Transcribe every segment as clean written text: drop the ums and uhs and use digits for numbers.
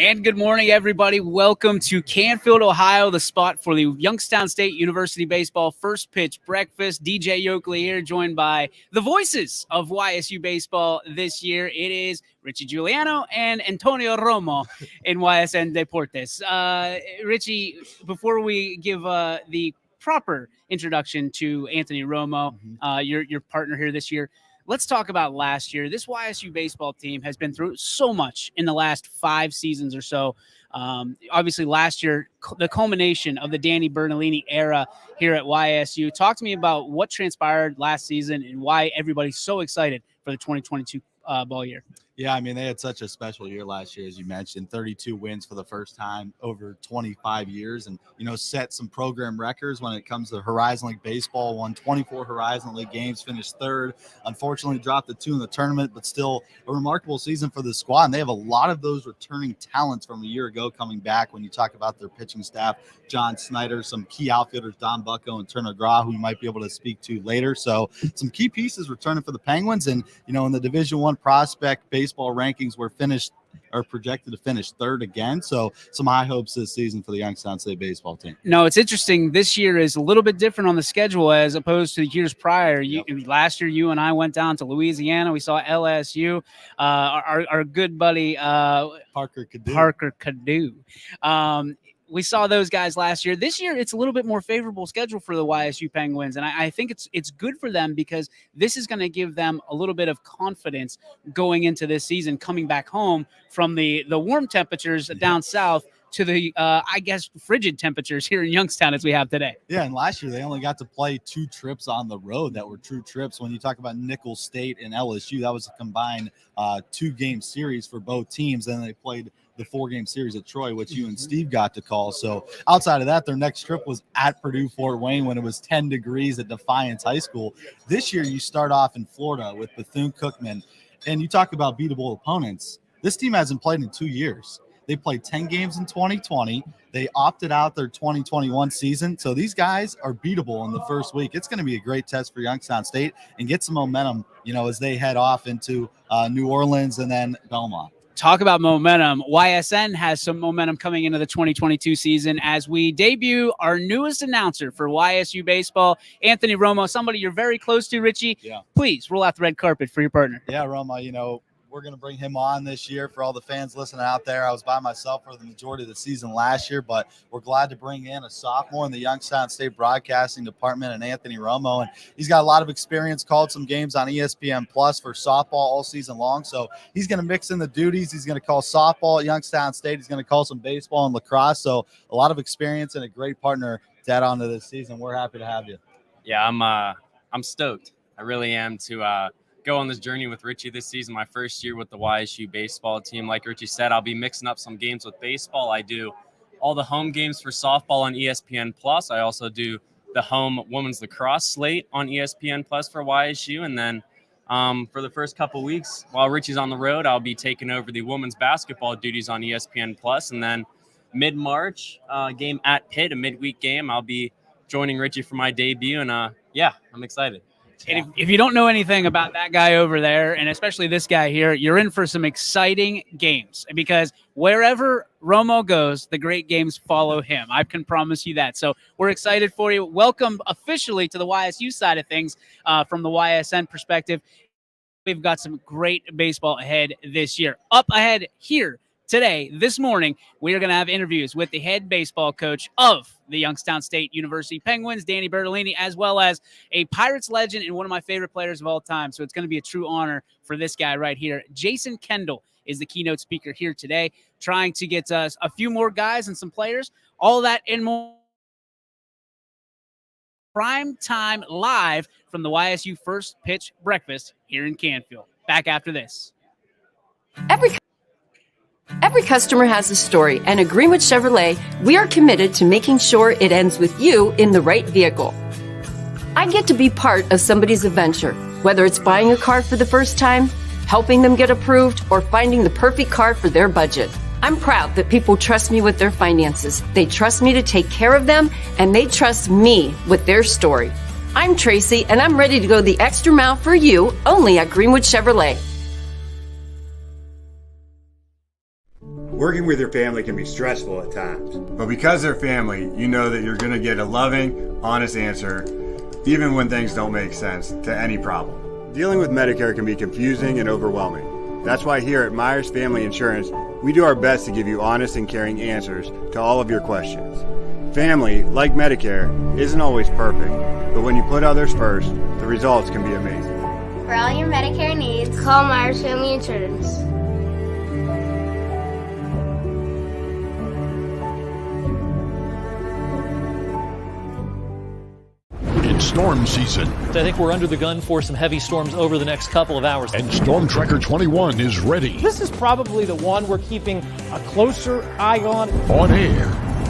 And good morning, everybody. Welcome to Canfield, Ohio, the spot for the Youngstown State University Baseball First Pitch Breakfast. DJ Yoakley here, joined by the voices of YSU Baseball this year. It is Richie Giuliano and Antonio Romo in YSN Deportes. Richie, before we give the proper introduction to Anthony Romo, your partner here this year, let's talk about last year. This YSU baseball team has been through so much in the last 5 seasons or so. Obviously, last year, the culmination of the Danny Bernalini era here at YSU. Talk to me about what transpired last season and why everybody's so excited for the 2022 ball year. Yeah, I mean, they had such a special year last year, as you mentioned, 32 wins for the first time over 25 years and, set some program records when it comes to Horizon League baseball, won 24 Horizon League games, finished third, unfortunately dropped the 2 in the tournament, but still a remarkable season for the squad. And they have a lot of those returning talents from a year ago coming back when you talk about their pitching staff, John Snyder, some key outfielders, Don Bucco and Turner Gra, who you might be able to speak to later. So some key pieces returning for the Penguins. And, in the Division I prospect baseball rankings, we're projected to finish third again. So some high hopes this season for the Youngstown State baseball team. No, it's interesting. This year is a little bit different on the schedule as opposed to the years prior. Last year, you and I went down to Louisiana. We saw LSU. Our good buddy Parker Cadu. We saw those guys last year. This year, it's a little bit more favorable schedule for the YSU Penguins, and I think it's good for them because this is going to give them a little bit of confidence going into this season, coming back home from the warm temperatures down south to the, frigid temperatures here in Youngstown as we have today. Yeah, and last year they only got to play 2 trips on the road that were true trips. When you talk about Nicholls State and LSU, that was a combined 2-game series for both teams, and they played the 4-game series at Troy, which you and Steve got to call. So outside of that, their next trip was at Purdue Fort Wayne when it was 10 degrees at Defiance High School. This year, you start off in Florida with Bethune-Cookman, and you talk about beatable opponents. This team hasn't played in 2 years. They played 10 games in 2020. They opted out their 2021 season. So these guys are beatable in the first week. It's going to be a great test for Youngstown State and get some momentum, as they head off into New Orleans and then Belmont. Talk about momentum. YSN has some momentum coming into the 2022 season as we debut our newest announcer for YSU baseball, Anthony Romo, somebody you're very close to, Richie. Yeah. Please roll out the red carpet for your partner. Yeah, Romo, we're going to bring him on this year for all the fans listening out there. I was by myself for the majority of the season last year, but we're glad to bring in a sophomore in the Youngstown State Broadcasting Department and Anthony Romo. And he's got a lot of experience, called some games on ESPN Plus for softball all season long. So he's going to mix in the duties. He's going to call softball at Youngstown State. He's going to call some baseball and lacrosse. So a lot of experience and a great partner to add on to this season. We're happy to have you. Yeah, I'm stoked. I really am to go on this journey with Richie this season, my first year with the YSU baseball team. Like Richie said, I'll be mixing up some games with baseball. I do all the home games for softball on ESPN Plus. I also do the home women's lacrosse slate on ESPN Plus for YSU. And then for the first couple weeks, while Richie's on the road, I'll be taking over the women's basketball duties on ESPN Plus. And then mid-March, game at Pitt, a midweek game, I'll be joining Richie for my debut. And I'm excited. And if you don't know anything about that guy over there, and especially this guy here, you're in for some exciting games because wherever Romo goes, the great games follow him. I can promise you that. So we're excited for you. Welcome officially to the YSU side of things from the YSN perspective. We've got some great baseball ahead this year. Up ahead here today, this morning, we are going to have interviews with the head baseball coach of the Youngstown State University Penguins, Danny Bernalini, as well as a Pirates legend and one of my favorite players of all time. So it's going to be a true honor for this guy right here. Jason Kendall is the keynote speaker here today, trying to get us a few more guys and some players. All that and more. Primetime live from the YSU First Pitch Breakfast here in Canfield. Back after this. Every customer has a story, and at Greenwood Chevrolet, we are committed to making sure it ends with you in the right vehicle. I get to be part of somebody's adventure, whether it's buying a car for the first time, helping them get approved, or finding the perfect car for their budget. I'm proud that people trust me with their finances. They trust me to take care of them, and they trust me with their story. I'm Tracy, and I'm ready to go the extra mile for you, only at Greenwood Chevrolet. Working with your family can be stressful at times, but because they're family, you know that you're going to get a loving, honest answer, even when things don't make sense, to any problem. Dealing with Medicare can be confusing and overwhelming. That's why here at Myers Family Insurance, we do our best to give you honest and caring answers to all of your questions. Family, like Medicare, isn't always perfect, but when you put others first, the results can be amazing. For all your Medicare needs, call Myers Family Insurance. Storm season. I think we're under the gun for some heavy storms over the next couple of hours. And Storm Tracker 21 is ready. This is probably the one we're keeping a closer eye on. On air.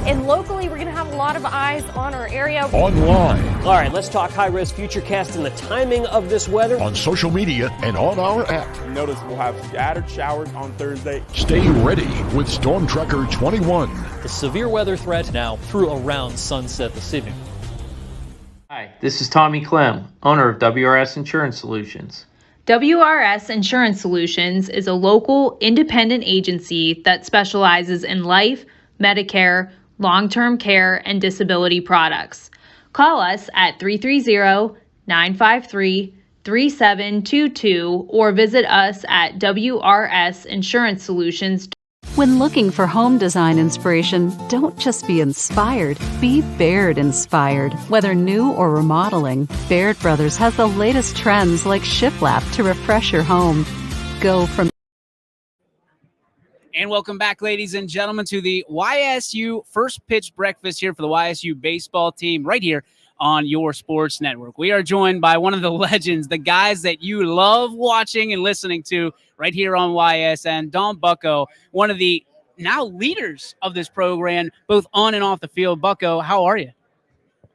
And locally, we're going to have a lot of eyes on our area. Online. All right, let's talk high-risk futurecast and the timing of this weather. On social media and on our app. Notice we'll have scattered showers on Thursday. Stay ready with Storm Tracker 21. The severe weather threat now through around sunset this evening. Hi, this is Tommy Clem, owner of WRS Insurance Solutions. WRS Insurance Solutions is a local independent agency that specializes in life, Medicare, long-term care, and disability products. Call us at 330-953-3722 or visit us at wrsinsuranceSolutions.com. When looking for home design inspiration, don't just be inspired, be Baird inspired. Whether new or remodeling, Baird Brothers has the latest trends like shiplap to refresh your home. Go from. And welcome back, ladies and gentlemen, to the YSU First Pitch Breakfast here for the YSU baseball team right here on your sports network. We are joined by one of the legends, the guys that you love watching and listening to right here on YSN, Don Bucko, one of the now leaders of this program, both on and off the field. Bucko, how are you?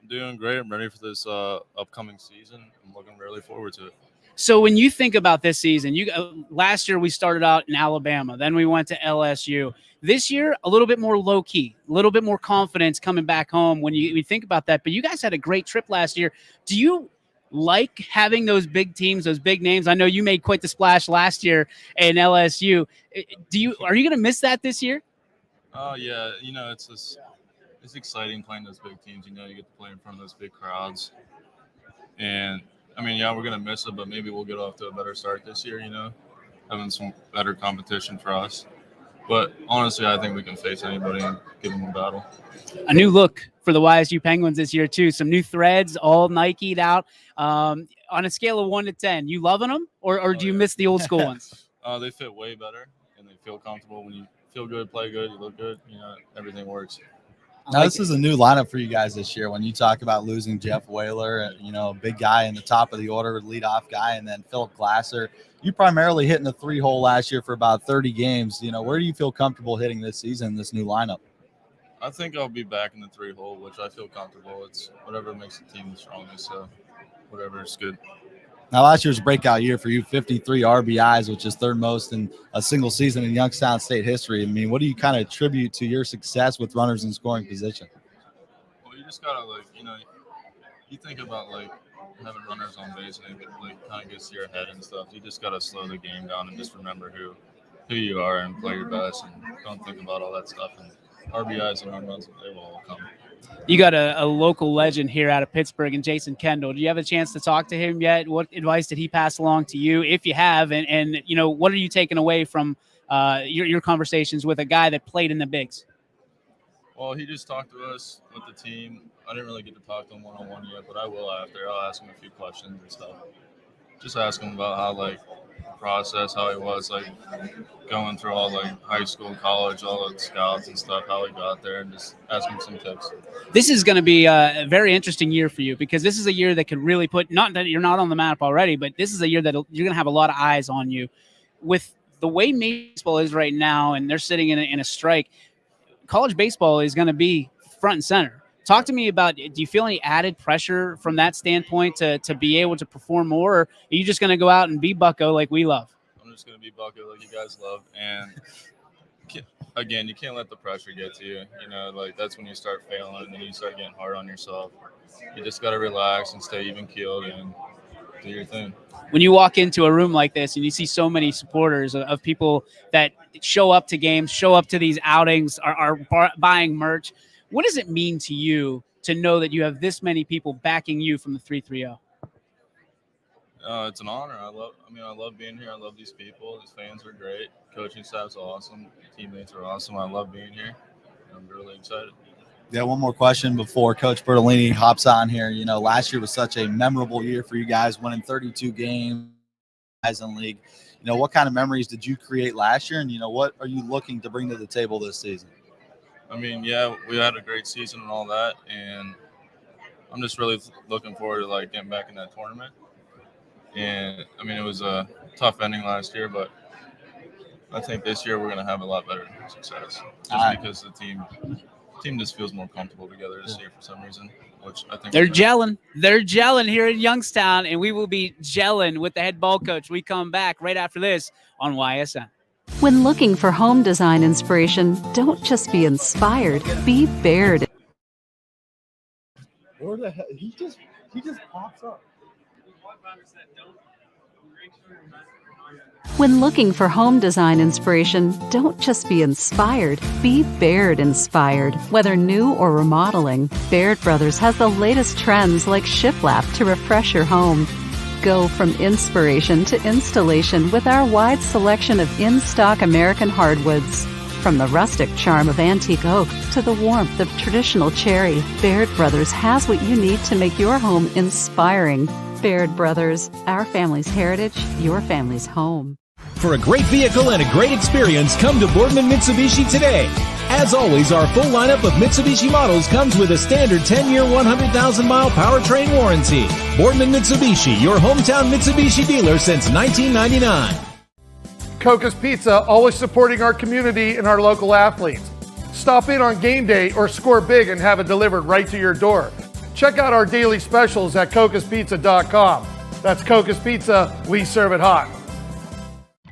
I'm doing great. I'm ready for this upcoming season. I'm looking really forward to it. So when you think about this season, last year we started out in Alabama, then we went to LSU. This year, a little bit more low-key, a little bit more confidence coming back home when you think about that. But you guys had a great trip last year. Do you like having those big teams, those big names? I know you made quite the splash last year in LSU. Are you going to miss that this year? Oh, yeah. You know, it's exciting playing those big teams. You know, you get to play in front of those big crowds. And, I mean, yeah, we're going to miss it, but maybe we'll get off to a better start this year, you know, having some better competition for us. But honestly, I think we can face anybody and give them a battle. A new look for the YSU Penguins this year, too. Some new threads, all Nike'd out. On a scale of 1 to 10, you loving them or do you miss the old school ones? They fit way better, and they feel comfortable. When you feel good, play good, you look good, you know, everything works. Now, this is a new lineup for you guys this year. When you talk about losing Jeff Whaler, you know, a big guy in the top of the order, leadoff guy, and then Philip Glasser. You primarily hitting the 3-hole last year for about 30 games. You know, where do you feel comfortable hitting this season, this new lineup? I think I'll be back in the 3-hole, which I feel comfortable. It's whatever makes the team the strongest, so whatever is good. Now, last year's breakout year for you, 53 RBIs, which is third most in a single season in Youngstown State history. I mean, what do you kind of attribute to your success with runners in scoring position? Well, you just got to, like, you know, you think about, like, having runners on base and it, like, kind of gets to your head and stuff. You just got to slow the game down and just remember who you are and play your best and don't think about all that stuff. And RBIs and home runs, they will all come. You got a local legend here out of Pittsburgh and Jason Kendall. Do you have a chance to talk to him yet? What advice did he pass along to you, if you have? And you know, what are you taking away from your conversations with a guy that played in the bigs? Well, he just talked to us with the team. I didn't really get to talk to him one-on-one yet, but I will after. I'll ask him a few questions and stuff. Just ask him about how, like, process, how he was, like, going through all, like, high school, college, all the scouts and stuff, how he got there, and just ask him some tips. This is going to be a very interesting year for you because this is a year that could really put, not that you're not on the map already, but this is a year that you're going to have a lot of eyes on you. With the way baseball is right now and they're sitting in a strike, college baseball is going to be front and center. Talk to me about, do you feel any added pressure from that standpoint to be able to perform more, or are you just going to go out and be Bucko like we love? I'm just going to be Bucko like you guys love. And, again, you can't let the pressure get to you. You know, like, that's when you start failing and you start getting hard on yourself. You just got to relax and stay even-keeled and do your thing. When you walk into a room like this and you see so many supporters of people that show up to games, show up to these outings, are buying merch, what does it mean to you to know that you have this many people backing you from the 330? It's an honor. I love being here. I love these people. These fans are great. Coaching staff's awesome. Teammates are awesome. I love being here. I'm really excited. Yeah, one more question before Coach Bertolini hops on here. You know, last year was such a memorable year for you guys, winning 32 games in league. You know, what kind of memories did you create last year, and what are you looking to bring to the table this season? I mean, yeah, we had a great season and all that, and I'm just really looking forward to getting back in that tournament. And I mean, it was a tough ending last year, but I think this year we're going to have a lot better success, just because the team just feels more comfortable together this year for some reason, which I think they're gelling. They're gelling here in Youngstown, and we will be gelling with the head ball coach. We come back right after this on YSN. When looking for home design inspiration, don't just be inspired, be Baird. Where the hell? He just pops up. When looking for home design inspiration, don't just be inspired, be Baird inspired. Whether new or remodeling, Baird Brothers has the latest trends like shiplap to refresh your home. Go from inspiration to installation with our wide selection of in-stock American hardwoods. From the rustic charm of antique oak to the warmth of traditional cherry, Baird Brothers has what you need to make your home inspiring. Baird Brothers, our family's heritage, your family's home. For a great vehicle and a great experience, come to Boardman Mitsubishi today. As always, our full lineup of Mitsubishi models comes with a standard 10-year, 100,000-mile powertrain warranty. Boardman Mitsubishi, your hometown Mitsubishi dealer since 1999. Coca's Pizza, always supporting our community and our local athletes. Stop in on game day or score big and have it delivered right to your door. Check out our daily specials at cocaspizza.com. That's Coca's Pizza, we serve it hot.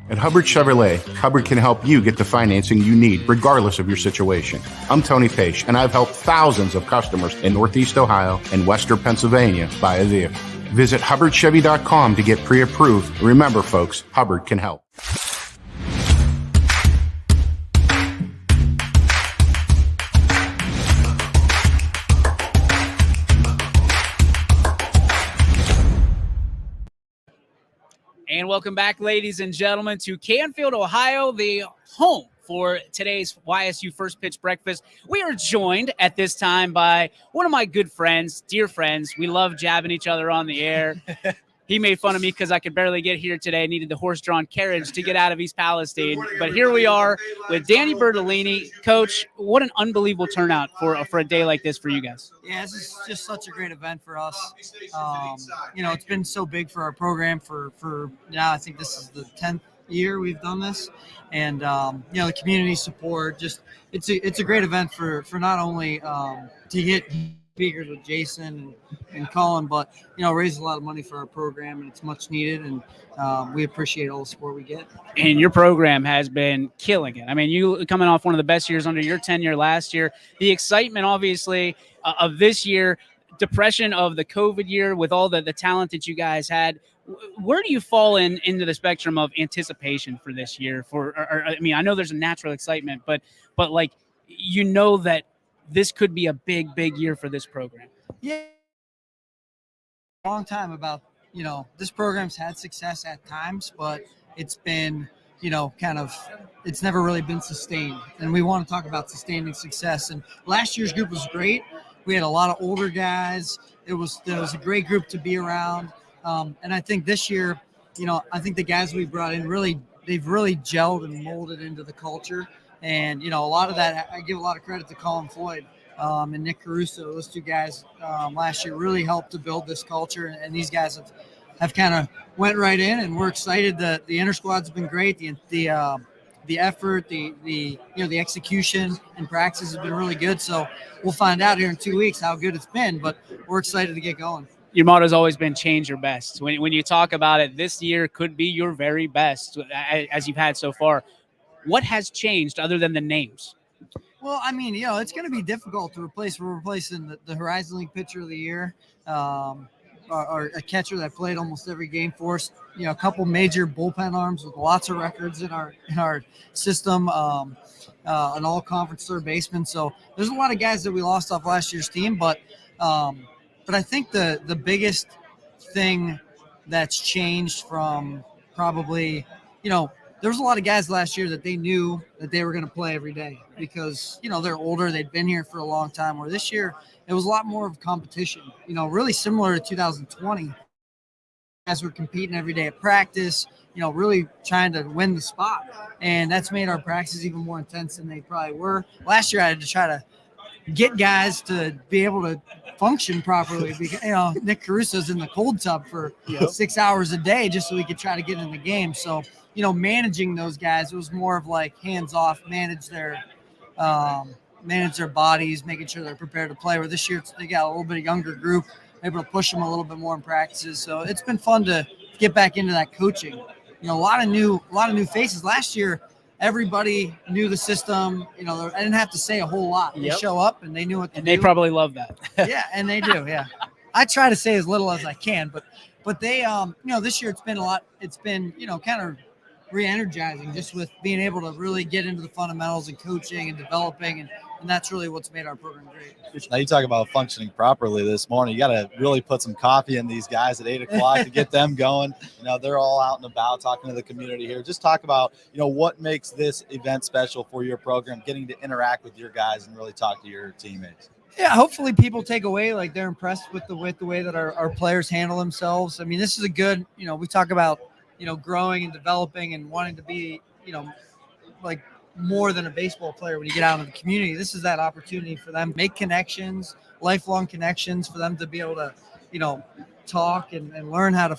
At Hubbard Chevrolet, Hubbard can help you get the financing you need regardless of your situation. I'm Tony Page, and I've helped thousands of customers in Northeast Ohio and Western Pennsylvania buy a vehicle. Visit HubbardChevy.com to get pre-approved. Remember, folks, Hubbard can help. And welcome back, ladies and gentlemen, to Canfield, Ohio, the home for today's YSU First Pitch Breakfast. We are joined at this time by one of my good friends, dear friends. We love jabbing each other on the air. He made fun of me because I could barely get here today. I needed the horse-drawn carriage to get out of East Palestine. But here we are with Danny Bertolini. Coach, what an unbelievable turnout for a day like this for you guys. Yeah, this is just such a great event for us. It's been so big for our program for now. I think this is the 10th year we've done this. And, the community support, just it's a great event for not only to get speakers with Jason and Colin, but raise a lot of money for our program, and it's much needed, and we appreciate all the support we get. And your program has been killing it. I mean, you coming off one of the best years under your tenure last year. The excitement, obviously, of this year, depression of the COVID year with all the talent that you guys had. Where do you fall into the spectrum of anticipation for this year? I know there's a natural excitement, but that this could be a big, big year for this program. Yeah. Long time about, this program's had success at times, but it's been, it's never really been sustained. And we want to talk about sustaining success. And last year's group was great. We had a lot of older guys. There was a great group to be around. And I think this year, I think the guys we brought in they've really gelled and molded into the culture. And, a lot of that, I give a lot of credit to Colin Floyd and Nick Caruso. Those two guys last year really helped to build this culture. And these guys have kind of went right in, and we're excited that the inter squad's been great. The effort, the execution and practice has been really good. So we'll find out here in 2 weeks how good it's been, but we're excited to get going. Your motto has always been change your best. When you talk about it, this year could be your very best as you've had so far. What has changed other than the names? Well, I mean, it's going to be difficult to replace. We're replacing the Horizon League Pitcher of the Year. a catcher that played almost every game for us. A couple major bullpen arms with lots of records in our system. An all-conference third baseman. So there's a lot of guys that we lost off last year's team, but I think the biggest thing that's changed from probably, there was a lot of guys last year that they knew that they were going to play every day because, they're older, they'd been here for a long time, where this year it was a lot more of competition, really similar to 2020. Guys were competing every day at practice, really trying to win the spot. And that's made our practices even more intense than they probably were. Last year I had to try to get guys to be able to function properly because, Nick Caruso's in the cold tub for 6 hours a day just so we could try to get in the game. So, managing those guys, it was more of like hands off, manage their bodies, making sure they're prepared to play. Where this year they got a little bit younger group, able to push them a little bit more in practices. So it's been fun to get back into that coaching. A lot of new faces. Last year, everybody knew the system. I didn't have to say a whole lot. They show up and they knew what to do. And they probably love that. Yeah, and they do. Yeah, I try to say as little as I can, but they, this year it's been a lot. It's been, kind of re-energizing just with being able to really get into the fundamentals and coaching and developing, and that's really what's made our program great. Now you talk about functioning properly this morning. You got to really put some coffee in these guys at 8 o'clock to get them going. They're all out and about talking to the community here. Just talk about, what makes this event special for your program, getting to interact with your guys and really talk to your teammates. Yeah, hopefully people take away, like, they're impressed with the way that our players handle themselves. I mean, this is a good, we talk about, growing and developing and wanting to be, like more than a baseball player when you get out in the community. This is that opportunity for them to make connections, lifelong connections, for them to be able to, talk and learn how to,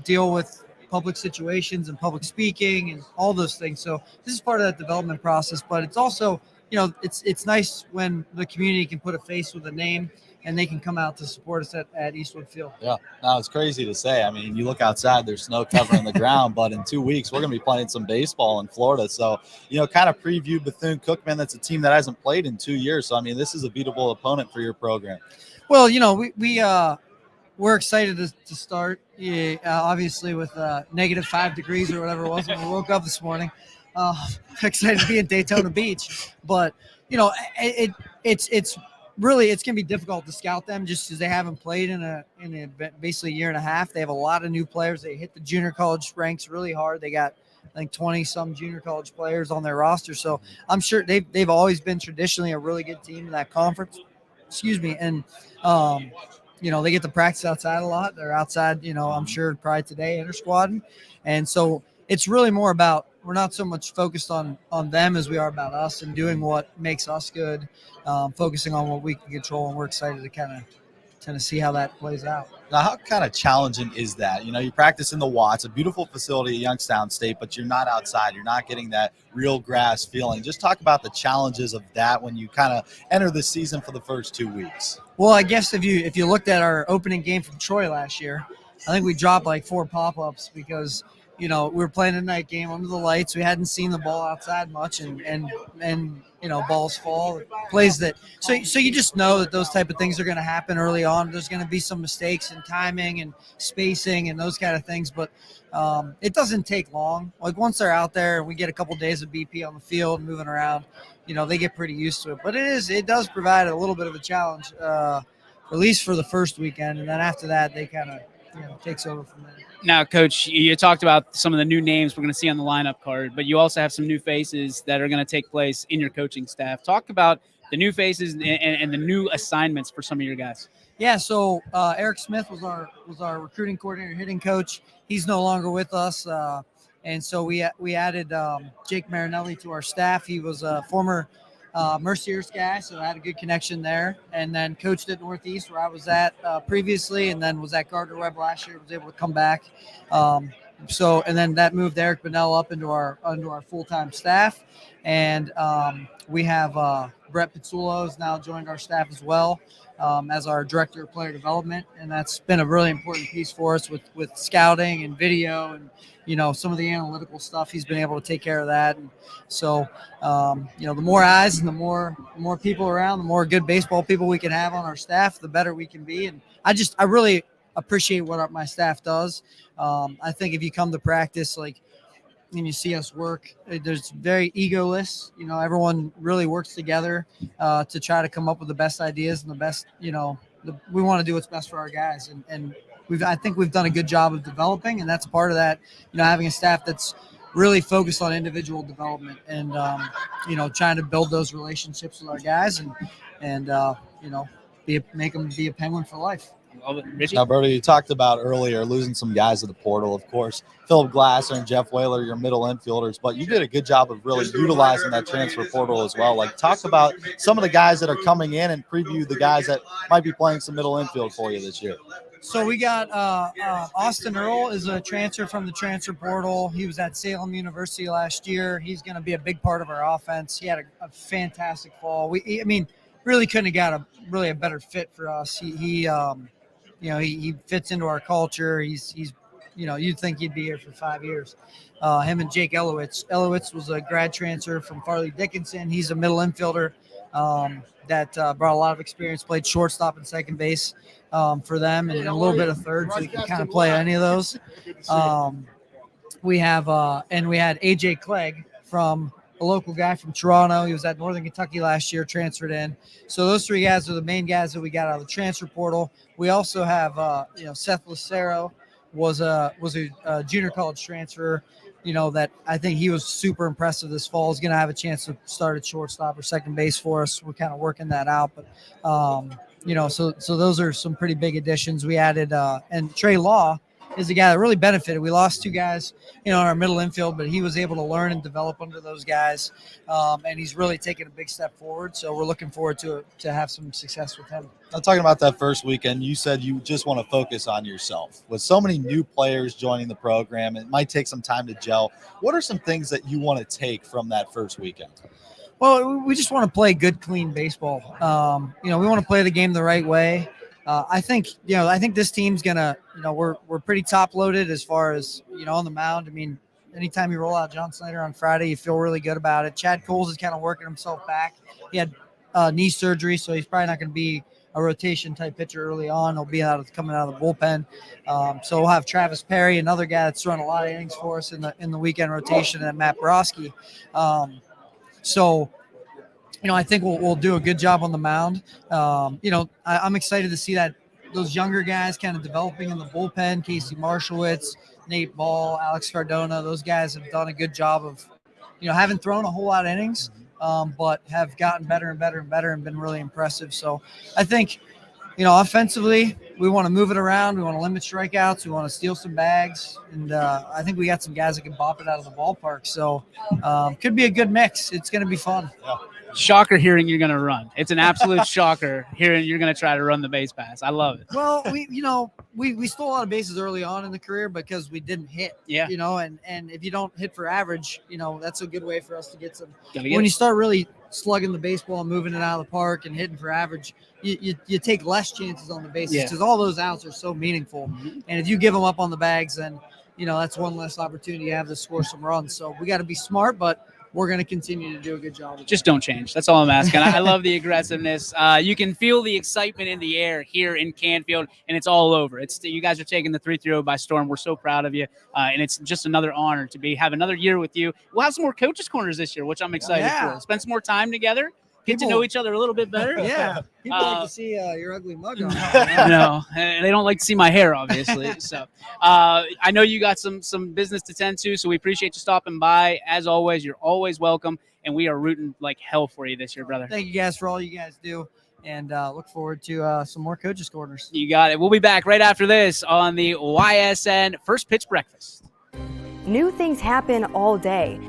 deal with public situations and public speaking and all those things. So this is part of that development process, but it's also, it's nice when the community can put a face with a name and they can come out to support us at Eastwood Field. Yeah, no, it's crazy to say. I mean, you look outside, there's snow covering the ground, but in 2 weeks, we're going to be playing some baseball in Florida. So, kind of preview Bethune-Cookman. That's a team that hasn't played in 2 years. So, I mean, this is a beatable opponent for your program. Well, we're excited to start, obviously, with -5 degrees or whatever it was when we woke up this morning. Excited to be in Daytona Beach. But, it's really, it's going to be difficult to scout them just because they haven't played in basically a year and a half. They have a lot of new players. They hit the junior college ranks really hard. They got, I think, 20-some junior college players on their roster. So I'm sure they've always been traditionally a really good team in that conference. Excuse me. And, they get to practice outside a lot. They're outside, I'm sure probably today inter-squadding. And so it's really more about, we're not so much focused on them as we are about us and doing what makes us good, focusing on what we can control, and we're excited to kind of see how that plays out. Now, how kind of challenging is that? You practice in the Watts, a beautiful facility at Youngstown State, but you're not outside. You're not getting that real grass feeling. Just talk about the challenges of that when you kind of enter the season for the first 2 weeks. Well, I guess if you looked at our opening game from Troy last year, I think we dropped like 4 pop-ups because – we were playing a night game under the lights. We hadn't seen the ball outside much, and balls fall, plays that. So you just know that those type of things are going to happen early on. There's going to be some mistakes in timing and spacing and those kind of things, but it doesn't take long. Like, once they're out there and we get a couple days of BP on the field moving around, they get pretty used to it. But it does provide a little bit of a challenge, at least for the first weekend, and then after that they kind of takes over from there. Now, Coach, you talked about some of the new names we're going to see on the lineup card, but you also have some new faces that are going to take place in your coaching staff. Talk about the new faces and the new assignments for some of your guys. Yeah, so Eric Smith was our recruiting coordinator, hitting coach. He's no longer with us, and so we added Jake Marinelli to our staff. He was a former Mercier's guy, so I had a good connection there, and then coached at Northeast where I was at previously, and then was at Gardner Webb last year. Was able to come back, and then that moved Eric Bonnell up into our full-time staff, and we have Brett Pizzullo has now joined our staff as well as our director of player development, and that's been a really important piece for us with scouting and video and some of the analytical stuff. He's been able to take care of that. And so, the more eyes and the more people around, the more good baseball people we can have on our staff, the better we can be. And I really appreciate what my staff does. I think if you come to practice, like, and you see us work, there's very egoless, everyone really works together to try to come up with the best ideas and the best, we want to do what's best for our guys. And I think we've done a good job of developing, and that's part of that, having a staff that's really focused on individual development and, trying to build those relationships with our guys and make them be a Penguin for life. Now, Brody, you talked about earlier losing some guys to the portal, of course. Philip Glasser and Jeff Whaler, your middle infielders, but you did a good job of really utilizing that transfer portal as well. Like, talk about some of the guys that are coming in and preview the guys that might be playing some middle infield for you this year. So we got Austin Earl is a transfer from the transfer portal. He was at Salem University last year. He's going to be a big part of our offense. He had a fantastic fall. Really couldn't have got a better fit for us. He fits into our culture. He's you'd think he'd be here for 5 years. Him and Jake Elowitz. Elowitz was a grad transfer from Farley Dickinson. He's a middle infielder that brought a lot of experience, played shortstop and second base for them, and a little bit of third, so he can kind of play any of those. We had AJ Clegg from a local guy from Toronto. He was at Northern Kentucky last year, transferred in. So those three guys are the main guys that we got out of the transfer portal. We also have, Seth Lacero was a junior college transfer, that I think he was super impressive this fall. He's going to have a chance to start at shortstop or second base for us. We're kind of working that out, but so those are some pretty big additions. We added, and Trey Law is a guy that really benefited. We lost two guys, in our middle infield, but he was able to learn and develop under those guys. And he's really taken a big step forward. So we're looking forward to have some success with him. Now, talking about that first weekend, you said you just want to focus on yourself. With so many new players joining the program, it might take some time to gel. What are some things that you want to take from that first weekend? Well, we just want to play good, clean baseball. We want to play the game the right way. I think this team's gonna, we're pretty top loaded as far as, on the mound. Anytime you roll out John Snyder on Friday, you feel really good about it. Chad Coles is kind of working himself back. He had knee surgery, so he's probably not going to be a rotation type pitcher early on. He'll be coming out of the bullpen. So we'll have Travis Perry, another guy that's thrown a lot of innings for us in the weekend rotation, and Matt Borowski. I think we'll do a good job on the mound. I'm excited to see those younger guys kind of developing in the bullpen. Casey Marshowitz, Nate Ball, Alex Cardona, those guys have done a good job of, haven't thrown a whole lot of innings, but have gotten better and better and better and been really impressive. So I think, offensively, we want to move it around. We want to limit strikeouts. We want to steal some bags. And I think we got some guys that can bop it out of the ballpark. So could be a good mix. It's going to be fun. Yeah. Shocker hearing you're going to run. It's an absolute shocker hearing you're going to try to run the base pass. I love it. Well, we stole a lot of bases early on in the career because we didn't hit. Yeah. And if you don't hit for average, that's a good way for us to get some. When you start really slugging the baseball and moving it out of the park and hitting for average, you take less chances on the bases because all those outs are so meaningful. Mm-hmm. And if you give them up on the bags, then that's one less opportunity you have to score some runs. So we got to be smart, but we're going to continue to do a good job. Just don't change. That's all I'm asking. I love the aggressiveness. You can feel the excitement in the air here in Canfield, and it's all over. You guys are taking the 3-0 by storm. We're so proud of you, and it's just another honor to have another year with you. We'll have some more coaches' corners this year, which I'm excited for. Spend some more time together. Get to know each other a little bit better. Yeah. People like to see your ugly mug on. No, they don't like to see my hair, obviously. So I know you got some business to tend to, so we appreciate you stopping by. As always, you're always welcome, and we are rooting like hell for you this year, brother. Thank you guys for all you guys do, and look forward to some more coaches' corners. You got it. We'll be back right after this on the YSN First Pitch Breakfast. New things happen all day.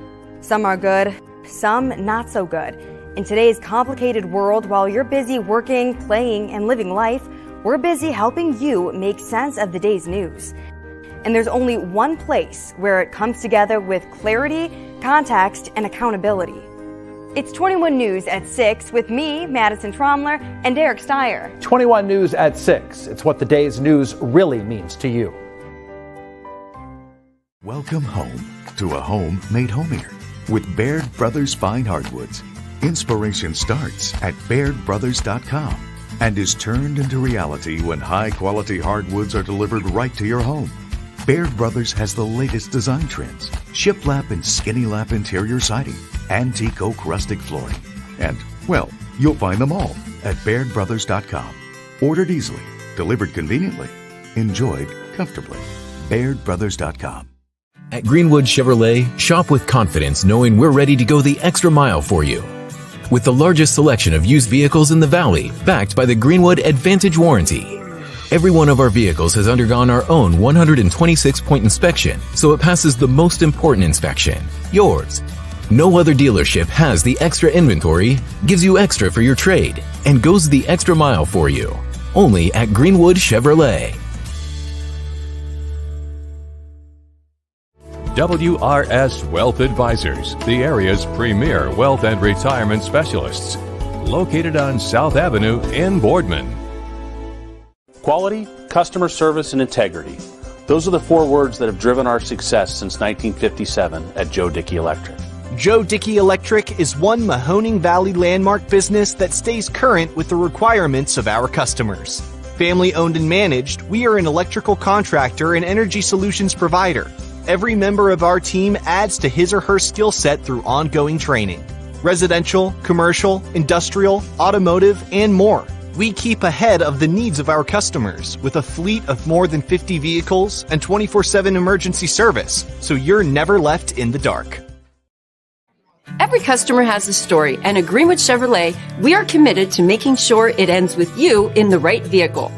Some are good, some not so good. In today's complicated world, while you're busy working, playing, and living life, we're busy helping you make sense of the day's news. And there's only one place where it comes together with clarity, context, and accountability. It's 21 News at 6 with me, Madison Tromler, and Derek Steyer. 21 News at 6. It's what the day's news really means to you. Welcome home to a home made homier with Baird Brothers Fine Hardwoods. Inspiration starts at BairdBrothers.com. and is turned into reality when high-quality hardwoods are delivered right to your home. Baird Brothers has the latest design trends: shiplap and skinny lap interior siding, antique oak rustic flooring, and, well, you'll find them all at BairdBrothers.com. Ordered easily, delivered conveniently, enjoyed comfortably. BairdBrothers.com. At Greenwood Chevrolet, shop with confidence knowing we're ready to go the extra mile for you. With the largest selection of used vehicles in the Valley, backed by the Greenwood Advantage Warranty. Every one of our vehicles has undergone our own 126-point inspection, so it passes the most important inspection, yours. No other dealership has the extra inventory, gives you extra for your trade, and goes the extra mile for you. Only at Greenwood Chevrolet. WRS Wealth Advisors, the area's premier wealth and retirement specialists. Located on South Avenue in Boardman. Quality, customer service, and integrity. Those are the 4 words that have driven our success since 1957 at Joe Dickey Electric. Joe Dickey Electric is one Mahoning Valley landmark business that stays current with the requirements of our customers. Family owned and managed, we are an electrical contractor and energy solutions provider. Every member of our team adds to his or her skill set through ongoing training. Residential, commercial, industrial, automotive, and more. We keep ahead of the needs of our customers with a fleet of more than 50 vehicles and 24/7 emergency service, so you're never left in the dark. Every customer has a story, and at Greenwood Chevrolet, we are committed to making sure it ends with you in the right vehicle.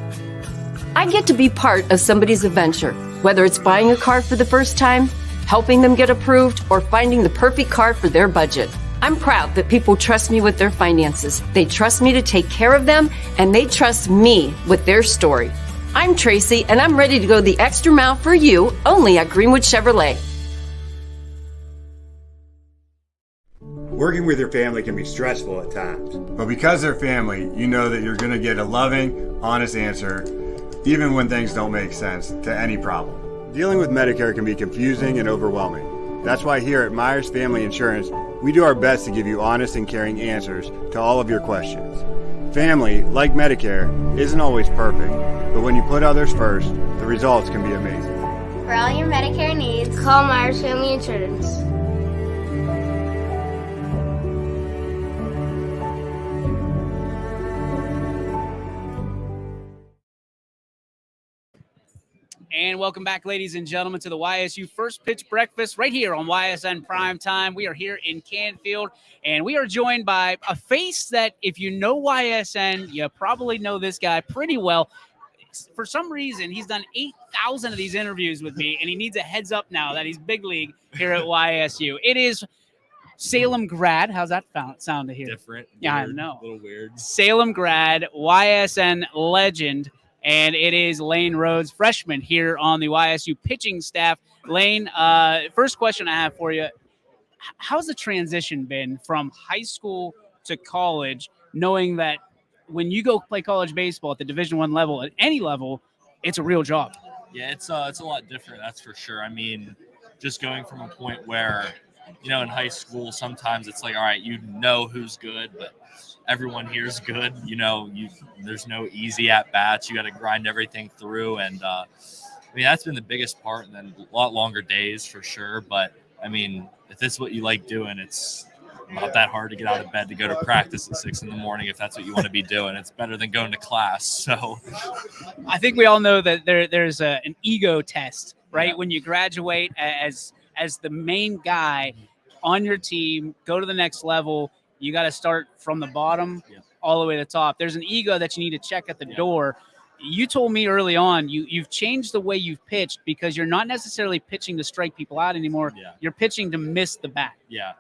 I get to be part of somebody's adventure, whether it's buying a car for the first time, helping them get approved, or finding the perfect car for their budget. I'm proud that people trust me with their finances. They trust me to take care of them, and they trust me with their story. I'm Tracy, and I'm ready to go the extra mile for you, only at Greenwood Chevrolet. Working with your family can be stressful at times, but because they're family, you know that you're going to get a loving, honest answer, even when things don't make sense, to any problem. Dealing with Medicare can be confusing and overwhelming. That's why here at Myers Family Insurance, we do our best to give you honest and caring answers to all of your questions. Family, like Medicare, isn't always perfect, but when you put others first, the results can be amazing. For all your Medicare needs, call Myers Family Insurance. And welcome back, ladies and gentlemen, to the YSU First Pitch Breakfast right here on YSN Primetime. We are here in Canfield, and we are joined by a face that, if you know YSN, you probably know this guy pretty well. For some reason, he's done 8,000 of these interviews with me, and he needs a heads up now that he's big league here at YSU. It is Salem grad. How's that sound to hear? Different. Yeah, weird, I know. A little weird. Salem grad, YSN legend. And it is Lane Rhodes, freshman here on the YSU pitching staff. Lane, first question I have for you. How's the transition been from high school to college, knowing that when you go play college baseball at the Division I level, at any level, it's a real job? Yeah, it's a lot different, that's for sure. I mean, just going from a point where, you know, in high school, sometimes it's like, all right, you know who's good, but everyone here is good. You know, there's no easy at bats. You got to grind everything through. And I mean, that's been the biggest part. And then a lot longer days for sure. But I mean, if this is what you like doing, it's not that hard to get out of bed to go to practice at 6 a.m. if that's what you want to be doing. It's better than going to class. So I think we all know that there's an ego test, right? Yeah. When you graduate as the main guy on your team, go to the next level, you got to start from the bottom all the way to the top. There's an ego that you need to check at the door. You told me early on you've changed the way you've pitched because you're not necessarily pitching to strike people out anymore. Yeah. You're pitching to miss the bat. Yeah,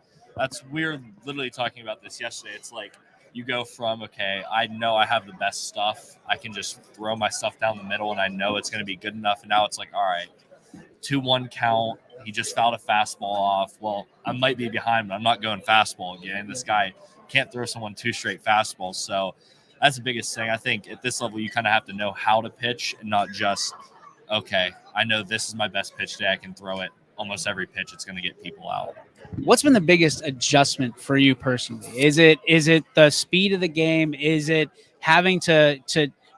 we were literally talking about this yesterday. It's like you go from, okay, I know I have the best stuff. I can just throw my stuff down the middle and I know it's going to be good enough. And now it's like, all right, 2-1 count. He just fouled a fastball off. Well, I might be behind, but I'm not going fastball again. This guy can't throw someone 2 straight fastballs. So that's the biggest thing. I think at this level, you kind of have to know how to pitch and not just, okay, I know this is my best pitch today. I can throw it almost every pitch. It's going to get people out. What's been the biggest adjustment for you personally? Is it the speed of the game? Is it having to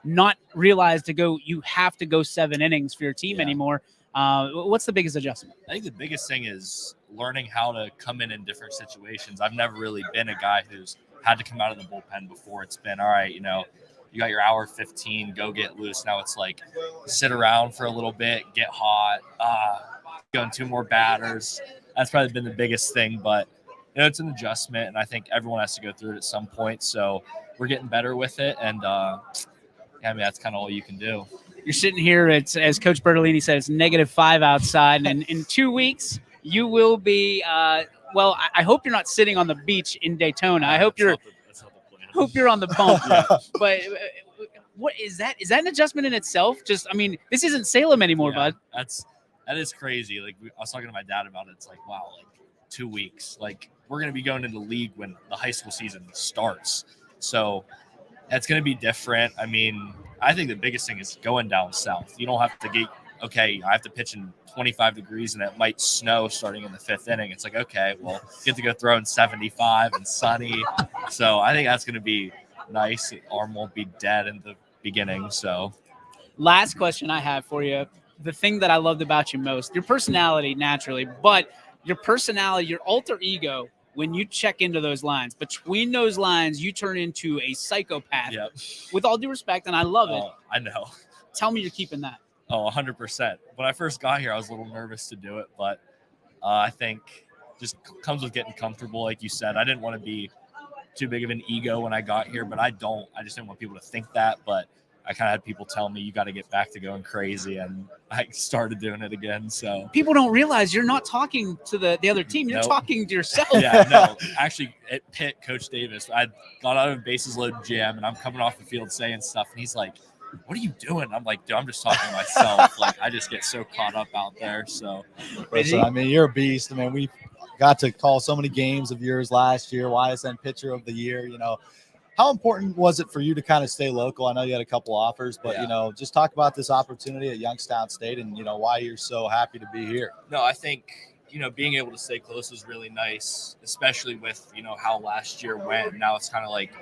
not realize you have to go 7 innings for your team anymore. What's the biggest adjustment? I think the biggest thing is learning how to come in different situations. I've never really been a guy who's had to come out of the bullpen before. It's been, all right, you got your hour 15, go get loose. Now it's like sit around for a little bit, get hot, going 2 more batters. That's probably been the biggest thing, but it's an adjustment, and I think everyone has to go through it at some point. So we're getting better with it, and that's kind of all you can do. You're sitting here, it's, as Coach Bertolini said, it's -5 outside, and in 2 weeks you will be I hope you're not sitting on the beach in Daytona. I hope you're on the bump. But what is that? Is that an adjustment in itself? This isn't Salem anymore, bud. That is crazy. Like, I was talking to my dad about it. It's like, wow, 2 weeks. Like, we're going to be going into league when the high school season starts. So that's going to be different. I mean, I think the biggest thing is going down south. You don't have to I have to pitch in 25 degrees and it might snow starting in the 5th inning. It's like, okay, well, get to go throw in 75 and sunny. So I think that's going to be nice. The arm won't be dead in the beginning. So last question I have for you. The thing that I loved about you most, your personality naturally, but your personality, your alter ego, when you check into those lines, between those lines, you turn into a psychopath. Yep. With all due respect, and I love it. I know. Tell me you're keeping that. 100%. When I first got here, I was a little nervous to do it, but I think just comes with getting comfortable. Like you said, I didn't want to be too big of an ego when I got here, but I just didn't want people to think that, but I kind of had people tell me you got to get back to going crazy, and I started doing it again. So people don't realize you're not talking to the other team. You're talking to yourself. Yeah, no. Actually, at Pitt, Coach Davis, I got out of bases loaded jam, and I'm coming off the field saying stuff, and he's like, "What are you doing?" I'm like, "Dude, I'm just talking to myself." Like, I just get so caught up out there. So, listen, I mean, you're a beast. I mean, we got to call so many games of yours last year. YSN Pitcher of the Year. How important was it for you to kind of stay local? I know you had a couple offers, but, just talk about this opportunity at Youngstown State and, why you're so happy to be here. No, I think, being able to stay close was really nice, especially with, how last year went. Now it's kind of like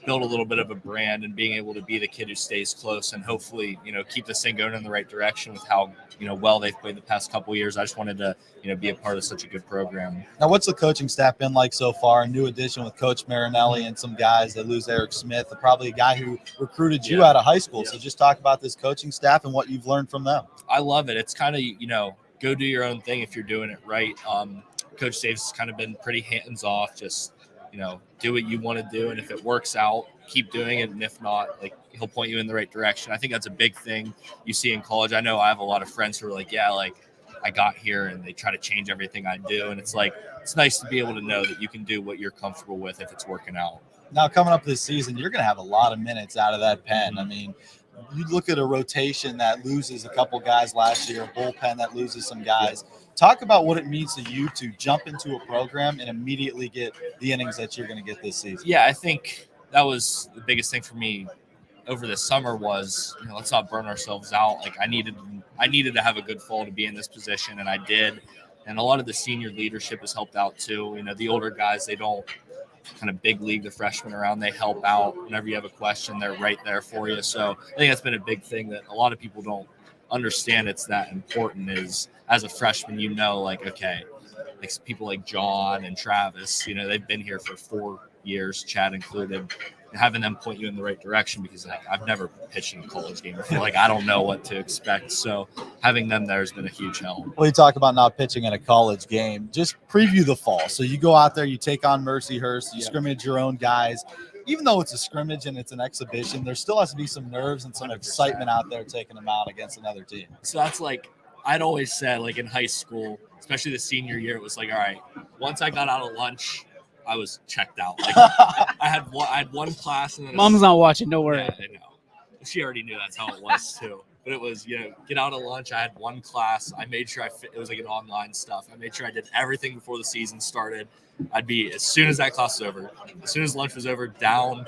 build a little bit of a brand and being able to be the kid who stays close and hopefully, keep this thing going in the right direction with how, well they've played the past couple of years. I just wanted to, be a part of such a good program. Now, what's the coaching staff been like so far? A new addition with Coach Marinelli and some guys. They lose Eric Smith, probably a guy who recruited you out of high school. So just talk about this coaching staff and what you've learned from them. I love it. It's kind of, go do your own thing if you're doing it right. Coach Davis has kind of been pretty hands-off, just, do what you want to do. And if it works out, keep doing it. And if not, he'll point you in the right direction. I think that's a big thing you see in college. I know I have a lot of friends who are like, I got here and they try to change everything I do. And it's like, it's nice to be able to know that you can do what you're comfortable with if it's working out. Now, coming up this season, you're going to have a lot of minutes out of that pen. I mean, you look at a rotation that loses a couple guys last year, a bullpen that loses some guys. Talk about what it means to you to jump into a program and immediately get the innings that you're going to get this season. Yeah, I think that was the biggest thing for me over the summer was, let's not burn ourselves out. Like I needed to have a good fall to be in this position, and I did. And a lot of the senior leadership has helped out too. The older guys, they don't kind of big league the freshmen around. They help out whenever you have a question. They're right there for you. So I think that's been a big thing that a lot of people don't understand. It's that important is as a freshman, okay, like people like John and Travis, they've been here for 4 years, Chad included, having them point you in the right direction because I've never pitched in a college game before. I don't know what to expect. So having them there has been a huge help. Well, you talk about not pitching in a college game. Just preview the fall. So you go out there, you take on Mercyhurst, you scrimmage your own guys. Even though it's a scrimmage and it's an exhibition, there still has to be some nerves and some 100%. Excitement out there taking them out against another team. So that's I'd always said, in high school, especially the senior year, it was all right, once I got out of lunch, I was checked out. I had one class, and then Mom's not watching. Don't worry. Yeah, I know. She already knew that's how it was too. But it was, get out of lunch. I had one class. I made sure it was an online stuff. I made sure I did everything before the season started. I'd be, as soon as that class was over, as soon as lunch was over, down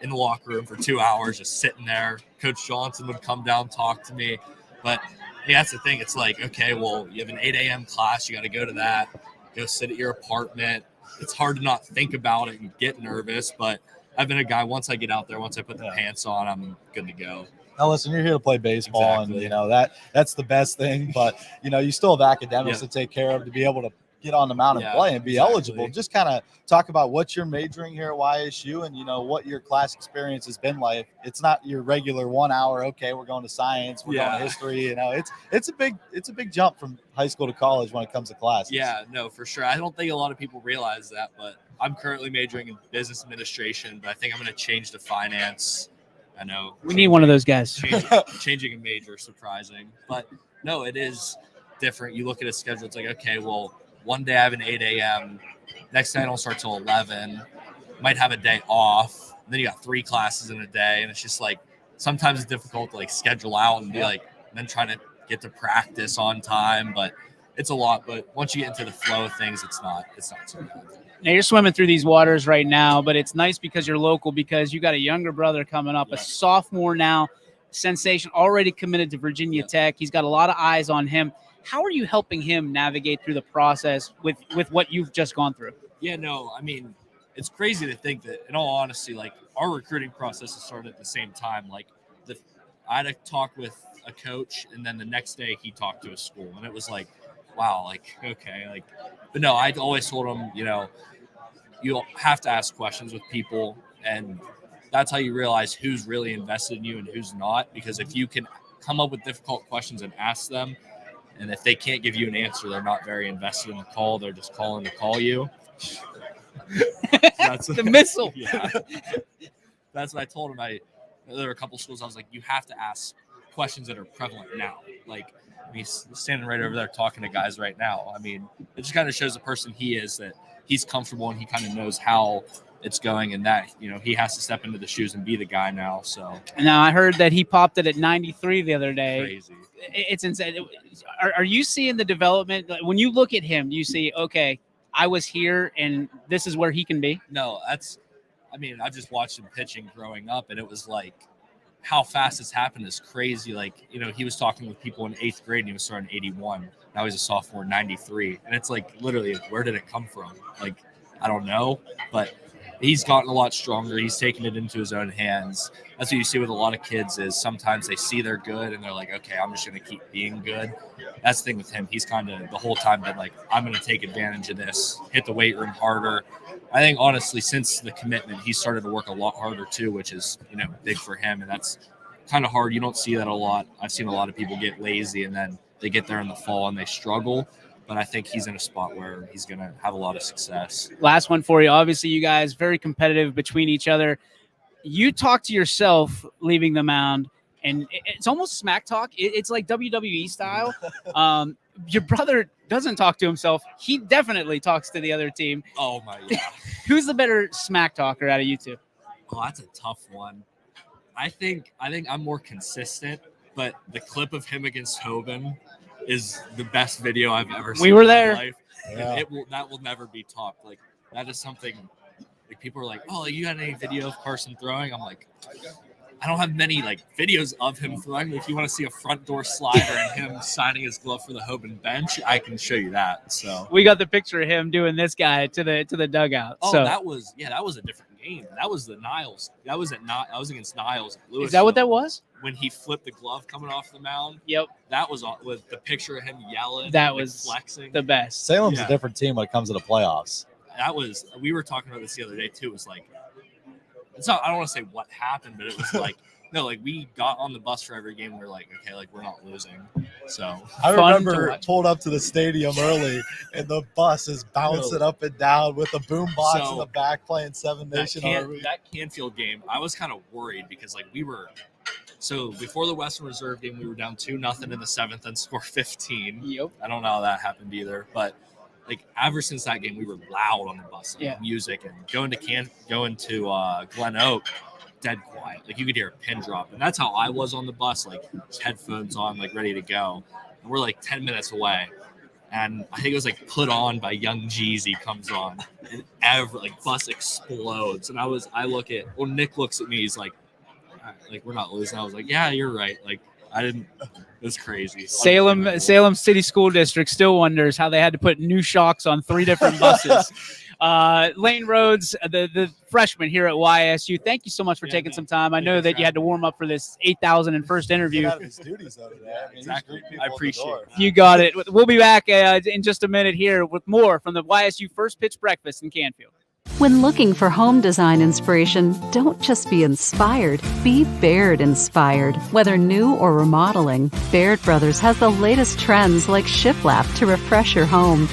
in the locker room for 2 hours, just sitting there. Coach Johnson would come down, talk to me. But that's the thing. It's okay, well, you have an 8 a.m. class. You got to go to that. Go sit at your apartment. It's hard to not think about it and get nervous, but I've been a guy, once I get out there, once I put the pants on, I'm good to go. Now, listen, you're here to play baseball, Exactly. and that's the best thing. But you still have academics to take care of to be able to get on the mound and play and be eligible. Just kind of talk about what you're majoring here at YSU, and what your class experience has been like. It's not your regular 1 hour. Okay, we're going to science, we're going to history. It's a big jump from high school to college when it comes to classes. Yeah, no, for sure. I don't think a lot of people realize that, but I'm currently majoring in business administration, but I think I'm going to change to finance. I know we need one of those guys. Changing a major, surprising, but no, it is different. You look at a schedule, it's like, okay, well, one day I have an 8 a.m. Next day I don't start till 11. Might have a day off. And then you got 3 classes in a day, and it's just like sometimes it's difficult to schedule out and be then trying to get to practice on time. But it's a lot. But once you get into the flow of things, it's not so bad. Now you're swimming through these waters right now, but it's nice because you're local, because you got a younger brother coming up, a sophomore now, sensation, already committed to Virginia Tech. He's got a lot of eyes on him. How are you helping him navigate through the process with what you've just gone through? Yeah, no, I mean, it's crazy to think that, in all honesty, our recruiting process has started at the same time. I had a talk with a coach, and then the next day he talked to a school, and it was like, wow, okay, but no, I always told him, you'll have to ask questions with people, and that's how you realize who's really invested in you and who's not. Because if you can come up with difficult questions and ask them, and if they can't give you an answer, they're not very invested in the call. They're just calling to call you. That's the missile. Yeah. That's what I told him. There were a couple schools I was like, you have to ask questions that are prevalent now. He's standing right over there talking to guys right now. I mean, it just kind of shows the person he is, that he's comfortable and he kind of knows how it's going, and that he has to step into the shoes and be the guy now. So now I heard that he popped it at 93 the other day. Crazy. It's insane. Are you seeing the development when you look at him? Do you see, okay, I was here and this is where he can be? No, I've just watched him pitching growing up, and it was like how fast it's happened is crazy. He was talking with people in 8th grade and he was starting 81. Now he's a sophomore, 93. And it's literally, where did it come from? I don't know, but he's gotten a lot stronger. He's taken it into his own hands. That's what you see with a lot of kids, is sometimes they see they're good and they're like, okay, I'm just going to keep being good. That's the thing with him. He's kind of the whole time been like, I'm going to take advantage of this, hit the weight room harder. I think honestly, since the commitment, he started to work a lot harder too, which is, big for him. And that's kind of hard. You don't see that a lot. I've seen a lot of people get lazy and then they get there in the fall and they struggle. But I think he's in a spot where he's going to have a lot of success. Last one for you. Obviously, you guys very competitive between each other. You talk to yourself leaving the mound, and it's almost smack talk. It's like WWE style. Your brother doesn't talk to himself. He definitely talks to the other team. Oh, my God. Who's the better smack talker out of you two? Oh, that's a tough one. I think I'm more consistent, but the clip of him against Hoban is the best video I've ever seen. We were there. In my life. Yeah. That will never be topped. That is something people are like, oh, you got any video of Carson throwing? I'm like, I don't have many videos of him throwing. If you want to see a front door slider and him signing his glove for the Hoban bench, I can show you that. So we got the picture of him doing this guy to the dugout. Oh, so that was a different game. That was the Niles. That was against Niles at Louisville. Is that what that was? When he flipped the glove coming off the mound. Yep. That was with the picture of him yelling. That was flexing. The best. Salem's a different team when it comes to the playoffs. We were talking about this the other day too. It was it's not, I don't want to say what happened, but it was no, we got on the bus for every game. We were like, okay, we're not losing. So I remember pulled up to the stadium early, and the bus is bouncing up and down with a boom box in the back playing Seven Nation Army. That Canfield game, I was kind of worried because we were. So before the Western Reserve game, we were down 2-0 in the 7th and scored 15. Yep. I don't know how that happened either, but ever since that game, we were loud on the bus, music, and going to Glen Oak, dead quiet. You could hear a pin drop, and that's how I was on the bus, headphones on, ready to go. And we're 10 minutes away, and I think it was Put On by Young Jeezy comes on, and bus explodes. And Nick looks at me, he's like we're not losing. I was like, yeah, you're right. It was crazy. Salem City School District still wonders how they had to put new shocks on 3 different buses. Lane Rhodes, the freshman here at YSU. Thank you so much for taking some time. I know that you had to warm up for this 8,001st interview. Get out of his duties over there. Exactly. I appreciate it. You got it. We'll be back in just a minute here with more from the YSU First Pitch Breakfast in Canfield. When looking for home design inspiration, don't just be inspired, be Baird inspired. Whether new or remodeling, Baird Brothers has the latest trends like shiplap to refresh your home.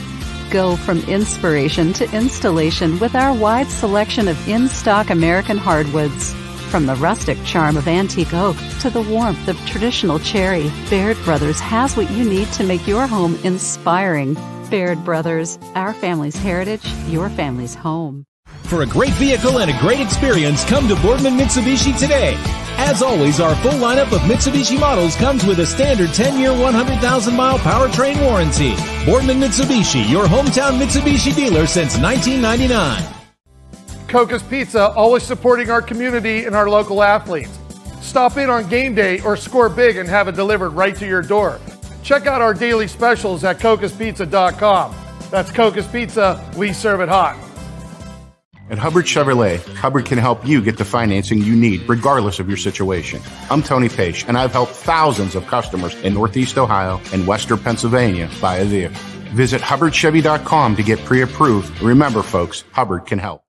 Go from inspiration to installation with our wide selection of in-stock American hardwoods. From the rustic charm of antique oak to the warmth of traditional cherry, Baird Brothers has what you need to make your home inspiring. Baird Brothers, our family's heritage, your family's home. For a great vehicle and a great experience, come to Boardman Mitsubishi today. As always, our full lineup of Mitsubishi models comes with a standard 10-year, 100,000-mile powertrain warranty. Boardman Mitsubishi, your hometown Mitsubishi dealer since 1999. Coca's Pizza, always supporting our community and our local athletes. Stop in on game day or score big and have it delivered right to your door. Check out our daily specials at cocaspizza.com. That's Coca's Pizza, we serve it hot. At Hubbard Chevrolet, Hubbard can help you get the financing you need regardless of your situation. I'm Tony Page, and I've helped thousands of customers in Northeast Ohio and Western Pennsylvania buy a vehicle. Visit HubbardChevy.com to get pre-approved. Remember, folks, Hubbard can help.